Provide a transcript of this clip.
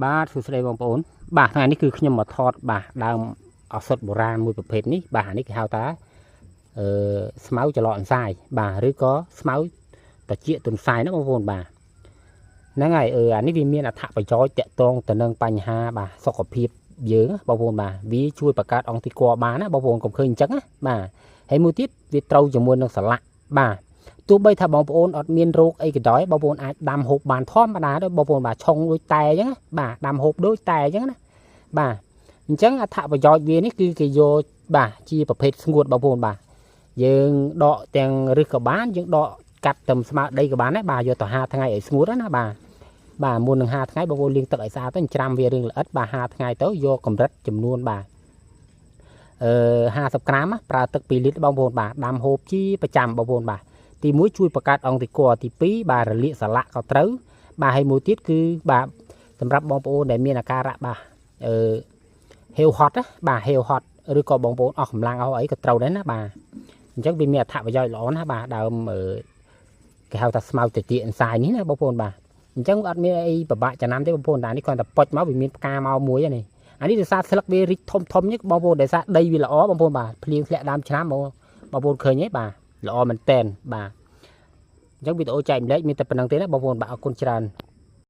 បាទសួស្តីបងប្អូនបាទថ្ងៃនេះគឺខ្ញុំមកថតបាទដើមឱសថបុរាណមួយប្រភេទនេះបាទនេះគេហៅថាស្មៅចល័តអន្សាយបាទឬក៏ស្មៅត្រចៀកទុនសាយណាបងប្អូនបាទហ្នឹងហើយអានេះវាមានអត្ថប្រយោជន៍តាក់ទងទៅនឹងបញ្ហាបាទសុខភាពយើងបងប្អូនបាទវាជួយបង្កើតអង្គទីគ័របានណាបងប្អូនកុំឃើញអញ្ចឹងណាបាទហើយមួយទៀតវាត្រូវជាមួយនឹងសាឡាក់បាទទោះបីថាបងប្អូនអត់មានរោគអីក៏ដោយបងប្អូនអាចដាំហូបបានធម្មតាដែរបងប្អូនបាទឆុងដូចតែអញ្ចឹងណាបាទដាំហូបដូចតែអញ្ចឹងណាបាទអញ្ចឹងអត្ថប្រយោជន៍វានេះគឺគេយកបាទជាប្រភេទស្ងួតបងប្អូនបាទយើងដកទាំងរឹសក៏បានយើងដកកាត់ទៅស្មើដីក៏បានដែរបាទយកទៅ50ថ្ងៃឲ្យស្ងួតណាបាទមុននឹង50ថ្ងៃបងប្អូនលាងទឹកឲ្យស្អាតទៅច្រាំវារឿងល្អិតបាទ50ថ្ងៃទៅយកកម្រិតចំនួនបាទ50ក្រាមប្រើទឹក2លីត្របងប្អូនបាទដាំហូបជាប្រចាំបងប្អូនបាទទី1ជួយបង្កើតអង្គទីគ័រទី2បាទរលាកសាឡាក់ក៏ត្រូវបាទហើយមួយទៀតគឺបាទសម្រាប់បងប្អូនដែលមានអាការៈបាទហេវហត់ណាបាទហេវហត់ឬក៏បងប្អូនអស់កម្លាំងអស់អីក៏ត្រូវដែរណាបាទអញ្ចឹងវាមានអត្ថប្រយោជន៍ល្អណាស់បាទដើមគេហៅថាស្មៅត្រចៀកអន្សាយនេះណាបងប្អូនបាទអញ្ចឹងអត់មានអីពិបាកចំណាំទេបងប្អូនតែនេះគ្រាន់តែប៉ុចមកវាមានផ្កាមកមួយនេះអានេះដោយសារស្លឹកវារីកធំនេះបងប្អូនដោយសារដីវាល្អបងប្អូនបាទភ្លៀងធ្លាក់ដើមឆ្នាំបងប្អូនឃើញទេបាទល្អមែនតែនបាទអញ្ចឹងវីដេអូចែកម្លែកមានតែប៉ុណ្្នឹងទេណាបងប្អូនបាទអរគុណច្រើន